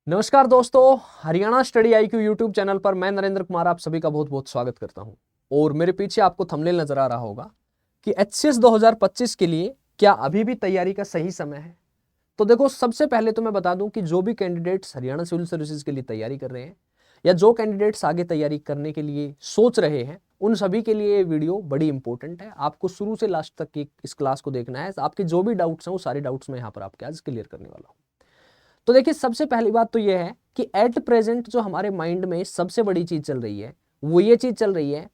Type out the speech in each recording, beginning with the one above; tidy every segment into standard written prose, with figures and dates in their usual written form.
नमस्कार दोस्तों, Haryana study IQ YouTube channel पर मैं नरेंद्र कुमार आप सभी का बहुत बहुत स्वागत करता हूं। और मेरे पीछे आपको थंबनेल नजर आ रहा होगा कि एचसीएस 2025 के लिए क्या अभी भी तैयारी का सही समय है। तो देखो, सबसे पहले तो मैं बता दूं कि जो भी कैंडिडेट्स हरियाणा सिविल सर्विसेज के लिए तैयारी कर रहे हैं या जो कैंडिडेट्स आगे तैयारी करने के लिए सोच रहे हैं, उन सभी के लिए ये वीडियो बड़ी इंपॉर्टेंट है। आपको शुरू से लास्ट तक की इस क्लास को देखना है। आपके जो भी डाउट्स हैं वो सारे डाउट्स मैं यहाँ पर आपके आज क्लियर करने वाला हूँ। तो देखिए, सबसे पहली बात तो यह है कि एट प्रेजेंट जो हमारे माइंड में सबसे बड़ी चीज चल रही है वो ये चीज चल रही है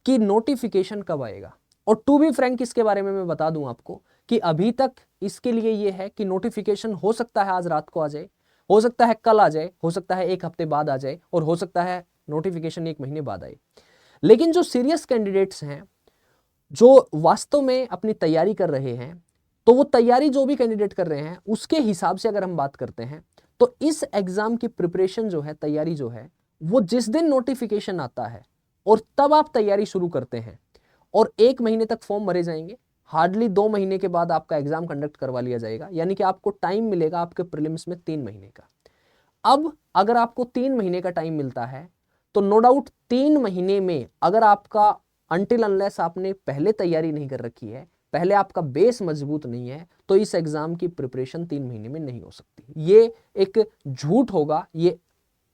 कि नोटिफिकेशन कब आएगा। और टू बी फ्रैंक, इसके बारे में मैं बता दूं आपको कि अभी तक इसके लिए ये है कि नोटिफिकेशन हो सकता है आज रात को आ जाए, हो सकता है कल आ जाए, हो सकता है एक हफ्ते बाद आ जाए, और हो सकता है नोटिफिकेशन एक महीने बाद आए। लेकिन जो सीरियस कैंडिडेट्स हैं, जो वास्तव में अपनी तैयारी कर रहे हैं, तो वो तैयारी जो भी कैंडिडेट कर रहे हैं उसके हिसाब से अगर हम बात करते हैं तो इस एग्जाम की प्रिपरेशन जो है, तैयारी जो है, वो जिस दिन नोटिफिकेशन आता है और तब आप तैयारी शुरू करते हैं और एक महीने तक फॉर्म भरे जाएंगे, हार्डली 2 महीने के बाद आपका एग्जाम कंडक्ट करवा लिया जाएगा, यानी कि आपको टाइम मिलेगा आपके प्रीलिम्स में 3 महीने का। अब अगर आपको 3 महीने का टाइम मिलता है तो नो डाउट 3 महीने में अगर आपका अनटिल अनलेस आपने पहले तैयारी नहीं कर रखी है, पहले आपका बेस मजबूत नहीं है, तो इस एग्जाम की प्रिपरेशन 3 महीने में नहीं हो सकती। ये एक झूठ होगा, ये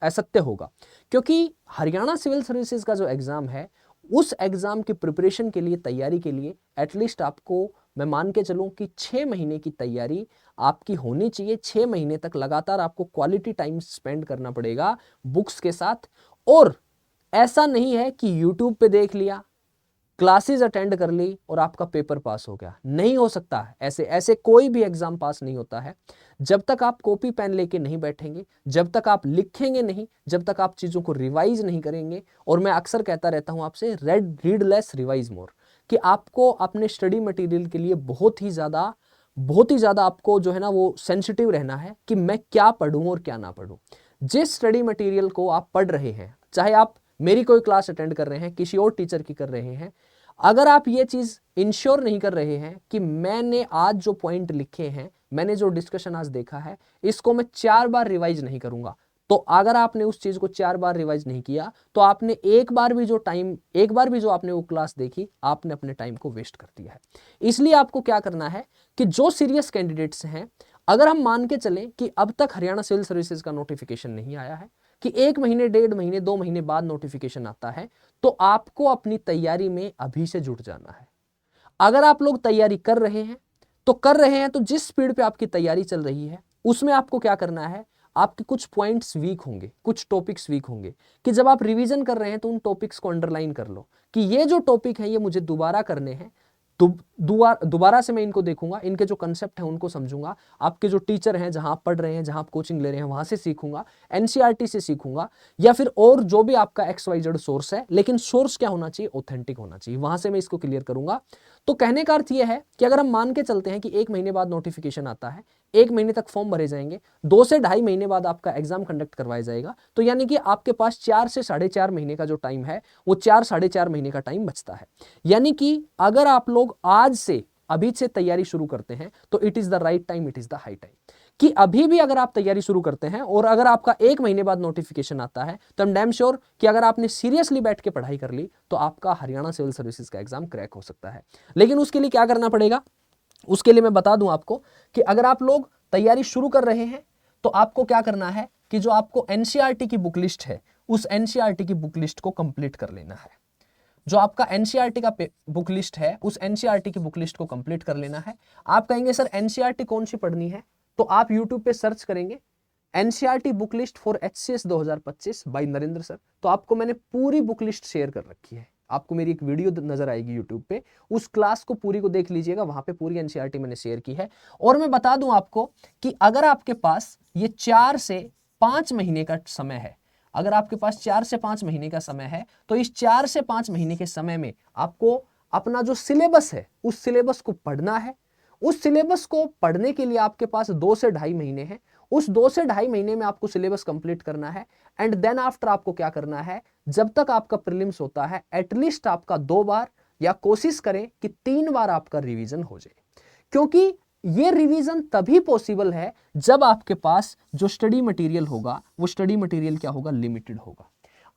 असत्य होगा। क्योंकि हरियाणा सिविल सर्विसेज का जो एग्जाम है, उस एग्जाम की प्रिपरेशन के लिए, तैयारी के लिए एटलीस्ट आपको मैं मान के चलूं कि 6 महीने की तैयारी आपकी होनी चाहिए। 6 महीने तक लगातार आपको क्वालिटी टाइम स्पेंड करना पड़ेगा बुक्स के साथ। और ऐसा नहीं है कि यूट्यूब पे देख लिया, क्लासेस अटेंड कर ली और आपका पेपर पास हो गया। नहीं हो सकता है ऐसे। ऐसे कोई भी एग्जाम पास नहीं होता है जब तक आप कॉपी पेन लेके नहीं बैठेंगे, जब तक आप लिखेंगे नहीं, जब तक आप चीजों को रिवाइज नहीं करेंगे। और मैं अक्सर कहता रहता हूं आपसे, रीड लेस रिवाइज मोर, कि आपको अपने स्टडी मटेरियल के लिए बहुत ही ज्यादा आपको जो है ना वो सेंसिटिव रहना है कि मैं क्या पढ़ूं और क्या ना पढ़ूं। जिस स्टडी मटेरियल को आप पढ़ रहे हैं, चाहे आप मेरी कोई क्लास अटेंड कर रहे हैं, किसी और टीचर की कर रहे हैं, अगर आप ये चीज इंश्योर नहीं कर रहे हैं कि मैंने आज जो पॉइंट लिखे हैं, मैंने जो डिस्कशन आज देखा है, इसको मैं 4 बार रिवाइज नहीं करूंगा, तो अगर आपने उस चीज को 4 बार रिवाइज नहीं किया तो आपने एक बार भी जो आपने वो क्लास देखी, आपने अपने टाइम को वेस्ट कर दिया है। इसलिए आपको क्या करना है कि जो सीरियस कैंडिडेट्स हैं, अगर हम मान के चलें कि अब तक हरियाणा सिविल सर्विसेज का नोटिफिकेशन नहीं आया है, कि 1 महीने, 1.5 महीने, 2 महीने बाद नोटिफिकेशन आता है, तो आपको अपनी तैयारी में अभी से जुट जाना है। अगर आप लोग तैयारी कर रहे हैं तो जिस स्पीड पे आपकी तैयारी चल रही है उसमें आपको क्या करना है, आपके कुछ पॉइंट्स वीक होंगे, कुछ टॉपिक्स वीक होंगे, कि जब आप रिवीजन कर रहे हैं तो उन टॉपिक्स को अंडरलाइन कर लो कि ये जो टॉपिक है ये मुझे दोबारा करने हैं। दोबारा से मैं इनको देखूंगा, इनके जो कंसेप्ट हैं उनको समझूंगा, आपके जो टीचर हैं, जहां आप पढ़ रहे हैं, जहां आप कोचिंग ले रहे हैं, वहां से सीखूंगा, एनसीईआरटी से सीखूंगा, या फिर और जो भी आपका XYZ सोर्स है, लेकिन सोर्स क्या होना चाहिए, ऑथेंटिक होना चाहिए, वहां से मैं इसको क्लियर करूंगा। तो कहने का अर्थ यह है कि अगर हम मान के चलते हैं कि 1 महीने बाद नोटिफिकेशन आता है, 1 महीने तक फॉर्म भरे जाएंगे, 2 से ढाई महीने बाद आपका एग्जाम कंडक्ट करवाया जाएगा, तो यानी कि आपके पास 4 से 4.5 महीने का जो टाइम है वो 4-4.5 महीने का टाइम बचता है। यानी कि अगर आप लोग आज से, अभी से तैयारी शुरू करते हैं तो it is the right time, it is the high time, कि अभी भी अगर आप तैयारी शुरू करते हैं और अगर आपका 1 महीने बाद नोटिफिकेशन आता है तो आई एम डैम श्योर कि अगर आपने सीरियसली बैठ के पढ़ाई कर ली तो आपका हरियाणा सिविल सर्विसेज का एग्जाम क्रैक हो सकता है। लेकिन उसके लिए क्या करना पड़ेगा, उसके लिए मैं बता दूं आपको कि अगर आप लोग तैयारी शुरू कर रहे हैं तो आपको क्या करना है कि जो आपको एनसीईआरटी की बुक लिस्ट है, उस एनसीईआरटी की बुक लिस्ट को कंप्लीट कर लेना है। जो आपका एनसीईआरटी का बुक लिस्ट है, उस एनसीईआरटी की बुक लिस्ट को कंप्लीट कर लेना है। आप कहेंगे सर एनसीईआरटी कौन सी पढ़नी है, तो आप यूट्यूब पे सर्च करेंगे NCERT book list for HCS 2025 by Narendra sir, तो आपको मैंने पूरी बुक लिस्ट शेयर कर रखी है। आपको मेरी एक वीडियो नजर आएगी यूट्यूब पे, उस क्लास को पूरी को देख लीजिएगा, वहां पे पूरी एनसीईआरटी मैंने शेयर की है। और मैं बता दूं आपको कि अगर आपके पास ये 4 से 5 महीने का समय है, अगर आपके पास 4 से 5 महीने का समय है, तो इस 4 से 5 महीने के समय में आपको अपना जो सिलेबस है उस सिलेबस को पढ़ना है। उस सिलेबस को पढ़ने के लिए आपके पास 2 से ढाई महीने हैं। उस 2 से ढाई महीने में आपको सिलेबस कंप्लीट करना है एंड देन आफ्टर आपको क्या करना है, जब तक आपका प्रीलिम्स होता है एटलीस्ट आपका 2 बार या कोशिश करें कि 3 बार आपका रिवीजन हो जाए। क्योंकि ये रिवीजन तभी पॉसिबल है जब आपके पास जो स्टडी मटेरियल होगा वो स्टडी मटेरियल क्या होगा, लिमिटेड होगा।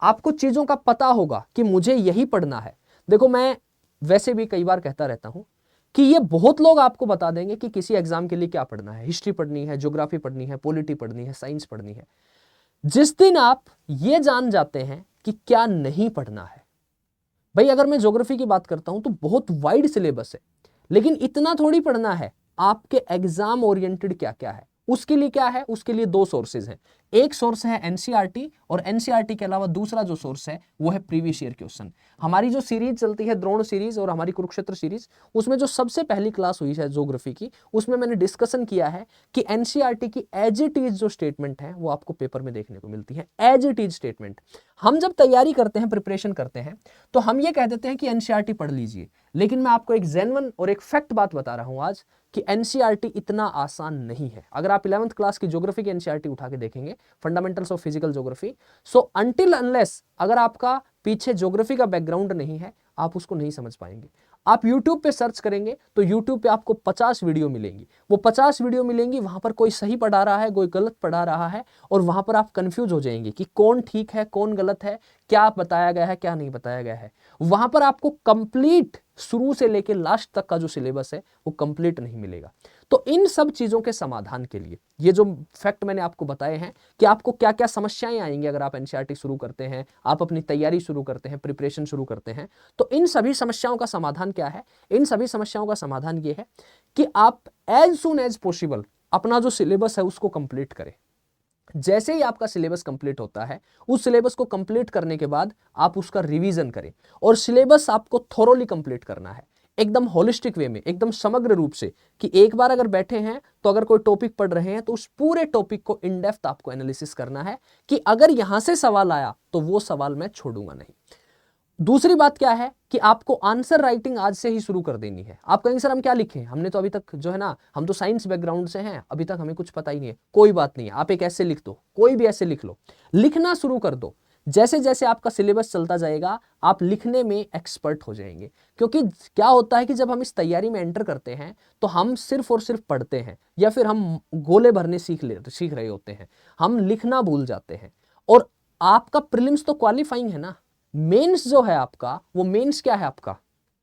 आपको चीजों का पता होगा कि मुझे यही पढ़ना है। देखो मैं वैसे भी कई बार कहता रहता हूं कि ये बहुत लोग आपको बता देंगे कि किसी एग्जाम के लिए क्या पढ़ना है, हिस्ट्री पढ़नी है, ज्योग्राफी पढ़नी है, पॉलिटी पढ़नी है, साइंस पढ़नी है। जिस दिन आप ये जान जाते हैं कि क्या नहीं पढ़ना है, भाई अगर मैं ज्योग्राफी की बात करता हूं तो बहुत वाइड सिलेबस है, लेकिन इतना थोड़ी पढ़ना है आपके एग्जाम ओरिएंटेड क्या क्या है। उसके लिए क्या है, उसके लिए दो सोर्सेज हैं। एक सोर्स है एनसीईआरटी और एनसीईआरटी के अलावा दूसरा जो सोर्स है वो है प्रीवियस ईयर क्वेश्चन। हमारी जो सीरीज चलती है द्रोण सीरीज और हमारी कुरुक्षेत्र सीरीज, उसमें जो सबसे पहली क्लास हुई है ज्योग्राफी की, उसमें मैंने डिस्कशन किया है कि एनसीईआरटी की एज इट इज जो स्टेटमेंट है वो आपको पेपर में देखने को मिलती है, एज इट इज स्टेटमेंट। हम जब तैयारी करते हैं, प्रिपरेशन करते हैं, तो हम ये कह देते हैं कि एनसीईआरटी पढ़ लीजिए, लेकिन मैं आपको एक जेन्युइन और एक फैक्ट बात बता रहा हूं आज कि एनसीईआरटी इतना आसान नहीं है। अगर आप 11th क्लास की ज्योग्राफी की एनसीईआरटी उठा के देखेंगे, fundamentals of physical geography, so until unless अगर आपका पीछे ज्योग्राफी का बैकग्राउंड नहीं है आप उसको नहीं समझ पाएंगे। आप YouTube पे सर्च करेंगे तो YouTube पे आपको 50 वीडियो मिलेंगी, वो 50 वीडियो मिलेंगी, वहां पर कोई सही पढ़ा रहा है, कोई गलत पढ़ा रहा है, और वहां पर आप कंफ्यूज हो जाएंगे कि कौन ठीक है कौन गलत है, क्या बताया गया है क्या नहीं बताया गया है। वहां पर आपको कंप्लीट शुरू से लेकर लास्ट तक का जो सिलेबस है वो कंप्लीट नहीं मिलेगा। तो इन सब चीजों के समाधान के लिए ये जो फैक्ट मैंने आपको बताए हैं कि आपको क्या क्या समस्याएं आएंगी अगर आप एनसीईआरटी शुरू करते हैं, आप अपनी तैयारी शुरू करते हैं, प्रिपरेशन शुरू करते हैं, तो इन सभी समस्याओं का समाधान क्या है? इन सभी समस्याओं का समाधान ये है कि आप एज सुन एज पॉसिबल अपना जो सिलेबस है उसको कंप्लीट करें। जैसे ही आपका सिलेबस कंप्लीट होता है, उस सिलेबस को कंप्लीट करने के बाद आप उसका रिवीजन करें, और सिलेबस आपको थोरोली कंप्लीट करना है, एकदम होलिस्टिक वे में, एकदम समग्र रूप से, कि एक बार अगर बैठे हैं तो अगर कोई टॉपिक पढ़ रहे हैं तो उस पूरे टॉपिक को इन डेप्थ आपको एनालिसिस करना है कि अगर यहां से सवाल आया तो वो सवाल मैं छोड़ूंगा नहीं। दूसरी बात क्या है कि आपको आंसर राइटिंग आज से ही शुरू कर देनी है। आप कहेंगे सर हम क्या लिखें, हमने तो अभी तक जो है ना, हम तो साइंस बैकग्राउंड से हैं, अभी तक हमें कुछ पता ही नहीं है। कोई बात नहीं है, आप एक ऐसे लिख दो, कोई भी ऐसे लिख लो, लिखना शुरू कर दो। जैसे जैसे आपका सिलेबस चलता जाएगा आप लिखने में एक्सपर्ट हो जाएंगे। क्योंकि क्या होता है कि जब हम इस तैयारी में एंटर करते हैं तो हम सिर्फ और सिर्फ पढ़ते हैं, या फिर हम गोले भरने सीख रहे होते हैं, हम लिखना भूल जाते हैं। और आपका प्रीलिम्स तो क्वालिफाइंग है ना, मेंस जो है आपका, वो मेंस क्या है आपका,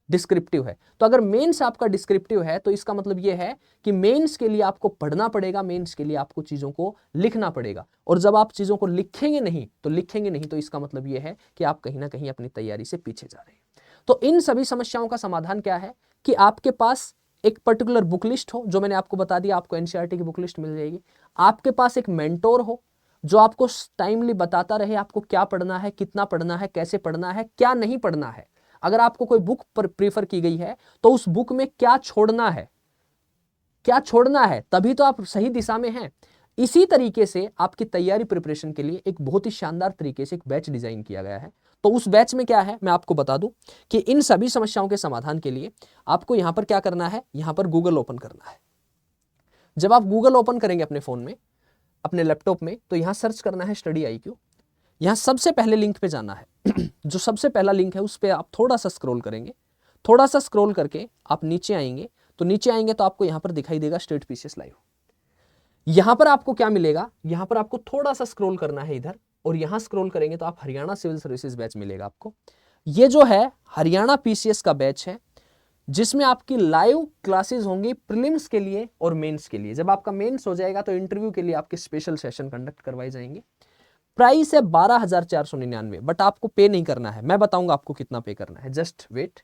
डिस्क्रिप्टिव है। तो अगर मेंस आपका डिस्क्रिप्टिव है तो इसका मतलब यह है कि मेंस के लिए आपको पढ़ना पड़ेगा, मेंस के लिए आपको चीजों को लिखना पड़ेगा। और जब आप चीजों को लिखेंगे नहीं तो इसका मतलब यह है कि आप कहीं ना कहीं अपनी तैयारी से पीछे जा रहे हैं। तो इन सभी समस्याओं का समाधान क्या है कि आपके पास एक पर्टिकुलर बुक लिस्ट हो, जो मैंने आपको बता दिया, आपको एनसीईआरटी की बुक लिस्ट मिल जाएगी। आपके पास एक मेंटोर हो जो आपको टाइमली बताता रहे आपको क्या पढ़ना है, कितना पढ़ना है, कैसे पढ़ना है, क्या नहीं पढ़ना है। अगर आपको कोई बुक पर प्रीफर की गई है तो उस बुक में क्या छोड़ना है, क्या छोड़ना है, तभी तो आप सही दिशा में हैं। इसी तरीके से आपकी तैयारी प्रिपरेशन के लिए एक बहुत ही शानदार तरीके से एक बैच डिजाइन किया गया है। तो उस बैच में क्या है मैं आपको बता दूं कि इन सभी समस्याओं के समाधान के लिए आपको यहां पर क्या करना है, यहां पर गूगल ओपन करना है। जब आप गूगल ओपन करेंगे अपने फोन में, अपने लैपटॉप में, तो यहां सर्च करना है स्टडी IQ। यहां सबसे पहले लिंक पे जाना है जो सबसे पहला लिंक है उस पर आप थोड़ा सा स्क्रॉल करेंगे, थोड़ा सा स्क्रॉल करके आप नीचे आएंगे, तो नीचे आएंगे तो आपको यहां पर दिखाई देगा स्टेट PCS लाइव। यहां पर आपको क्या मिलेगा, यहां पर आपको थोड़ा सा स्क्रॉल करना है इधर, और यहां स्क्रॉल करेंगे तो आप हरियाणा सिविल सर्विसेज बैच मिलेगा आपको। ये जो है हरियाणा PCS का बैच है जिसमें आपकी लाइव क्लासेस होंगी प्रीलिम्स के लिए और मेंस के लिए। जब आपका मेंस हो जाएगा तो इंटरव्यू के लिए आपके स्पेशल सेशन कंडक्ट करवाए जाएंगे। प्राइस है 12,499, बट आपको पे नहीं करना है, मैं बताऊंगा आपको कितना पे करना है, जस्ट वेट।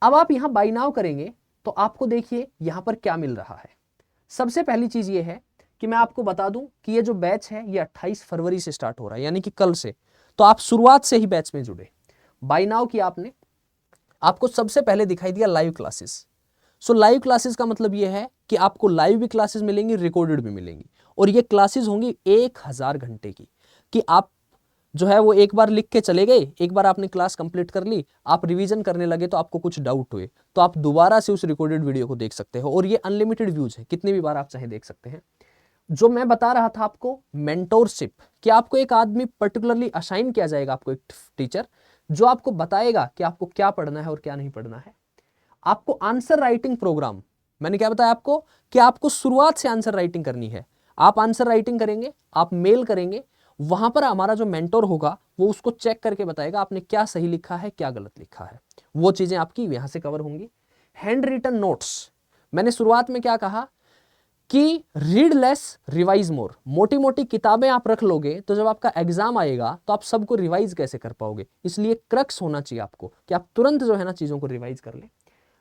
अब आप यहां बाय नाउ करेंगे तो आपको देखिए यहां पर क्या मिल रहा है। सबसे पहली चीज ये है कि मैं आपको बता दूं कि ये जो बैच है ये 28 फरवरी से स्टार्ट हो रहा है, यानी कि कल से। तो आप शुरुआत से ही बैच में जुड़े, बाय नाउ किया आपने, आपको सबसे पहले दिखाई दिया लाइव क्लासेस। सो लाइव क्लासेस का मतलब यह है कि आपको लाइव भी क्लासेस मिलेंगी, रिकॉर्डेड भी मिलेंगी, और ये क्लासेस होंगी 1000 घंटे की। कि आप जो है वो एक बार लिख के चले गए, एक बार आपने क्लास कंप्लीट कर ली, आप रिवीजन करने लगे तो आपको कुछ डाउट हुए तो आप दोबारा से उस रिकॉर्डेड वीडियो को देख सकते हो, और ये अनलिमिटेड व्यूज है, कितनी भी बार आप चाहे देख सकते हैं। जो मैं बता रहा था आपको मेंटोरशिप, कि आपको एक आदमी पर्टिकुलरली असाइन किया जाएगा, आपको एक टीचर जो आपको बताएगा कि आपको क्या पढ़ना है और क्या नहीं पढ़ना है। आपको आंसर राइटिंग प्रोग्राम मैंने क्या बताया आपको कि आपको शुरुआत से आंसर राइटिंग करनी है। आप आंसर राइटिंग करेंगे, आप मेल करेंगे, वहां पर हमारा जो मेंटोर होगा वो उसको चेक करके बताएगा आपने क्या सही लिखा है, क्या गलत लिखा है। वो चीजें आपकी यहां से कवर होंगी। हैंड रिटन नोट्स, मैंने शुरुआत में क्या कहा कि रीड लेस रिवाइज मोर। मोटी मोटी किताबें आप रख लोगे तो जब आपका एग्जाम आएगा तो आप सबको रिवाइज कैसे कर पाओगे, इसलिए क्रक्स होना चाहिए आपको कि आप तुरंत जो है ना चीजों को रिवाइज कर लें।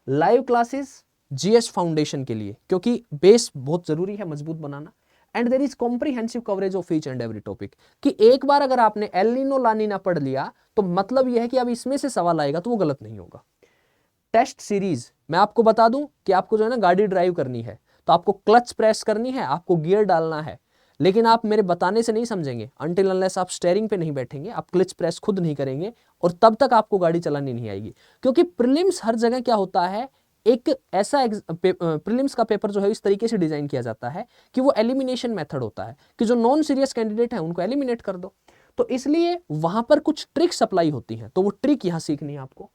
लाइव क्लासेस जीएस फाउंडेशन के लिए, क्योंकि बेस बहुत जरूरी है मजबूत बनाना। And there is comprehensive coverage of each and every topic, कि एक बार अगर आपने एल नीनो ला नीना पढ़ लिया तो मतलब यह है कि अब इसमें से सवाल आएगा तो वो गलत नहीं होगा। टेस्ट सीरीज, मैं आपको बता दूं कि आपको जो है ना गाड़ी ड्राइव करनी है तो आपको क्लच प्रेस करनी है, आपको गियर डालना है, लेकिन आप मेरे बताने से नहीं समझेंगे अनटिल अनलेस आप स्टीयरिंग पे नहीं बैठेंगे, आप क्लच प्रेस खुद नहीं करेंगे, और तब तक आपको गाड़ी चलानी नहीं आएगी। क्योंकि प्रीलिम्स हर जगह क्या होता है, एक ऐसा प्रीलिम्स का पेपर जो है इस तरीके से डिजाइन किया जाता है कि वो एलिमिनेशन मेथड होता है कि जो नॉन सीरियस कैंडिडेट है उनको एलिमिनेट कर दो। तो इसलिए वहां पर कुछ ट्रिक्स अप्लाई होती हैं, तो वो ट्रिक यहां सीखनी है आपको।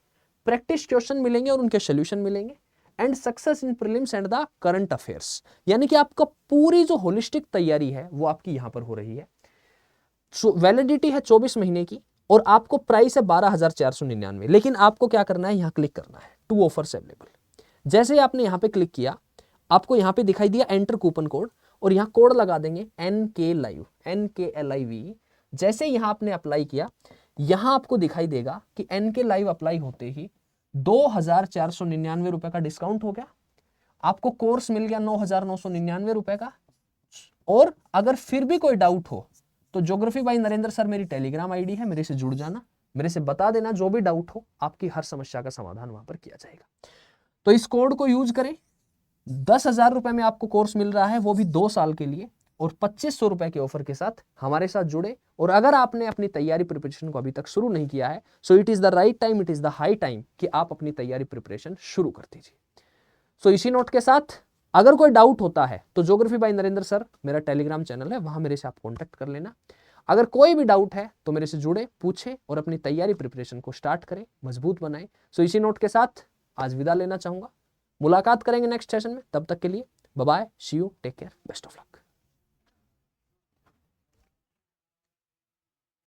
प्रैक्टिस क्वेश्चन मिलेंगे और उनके सोल्यूशन मिलेंगे। And success in prelims and the current affairs, यानी कि आपका पूरी जो होलिस्टिक तैयारी है वो आपकी यहां पर हो रही है। वैलिडिटी है 24 महीने की और आपको प्राइस है 12,499। लेकिन आपको क्या करना है, यहां क्लिक करना है, 2 ऑफर्स अवेलेबल। जैसे ही आपने यहां पे क्लिक किया, आपको यहां पे दिखाई दिया एंटर कूपन कोड, और यहां कोड लगा देंगे NK लाइव, NKLIV। जैसे यहां आपने अप्लाई किया, यहां आपको दिखाई देगा कि NK लाइव अप्लाई होते ही 2,499 रुपए का डिस्काउंट हो गया, आपको कोर्स मिल गया 9,999 रुपए का। और अगर फिर भी कोई डाउट हो तो ज्योग्राफी बाय नरेंद्र सर मेरी टेलीग्राम आईडी है, मेरे से जुड़ जाना, मेरे से बता देना, जो भी डाउट हो आपकी हर समस्या का समाधान वहां पर किया जाएगा। तो इस कोड को यूज करें। 10,000 रुपए में आपको कोर्स मिल रहा है, वो भी 2 साल के लिए, और 2,500 रुपए के ऑफर के साथ हमारे साथ जुड़े। और अगर आपने अपनी तैयारी प्रिपरेशन को अभी तक शुरू नहीं किया है, so it is the right time, it is the high time कि आप अपनी तैयारी प्रिपरेशन शुरू कर दीजिए। सो इसी नोट के साथ अगर कोई डाउट होता है तो ज्योग्राफी बाय नरेंद्र सर मेरा टेलीग्राम चैनल है, वहां मेरे से आप कॉन्टैक्ट कर लेना। अगर कोई भी डाउट है तो मेरे से जुड़े, पूछें और अपनी तैयारी प्रिपरेशन को स्टार्ट करें, मजबूत बनाएं। सो इसी नोट के साथ आज विदा लेना चाहूंगा। मुलाकात करेंगे नेक्स्ट सेशन में, तब तक के लिए bye bye, see you, take care, best of luck.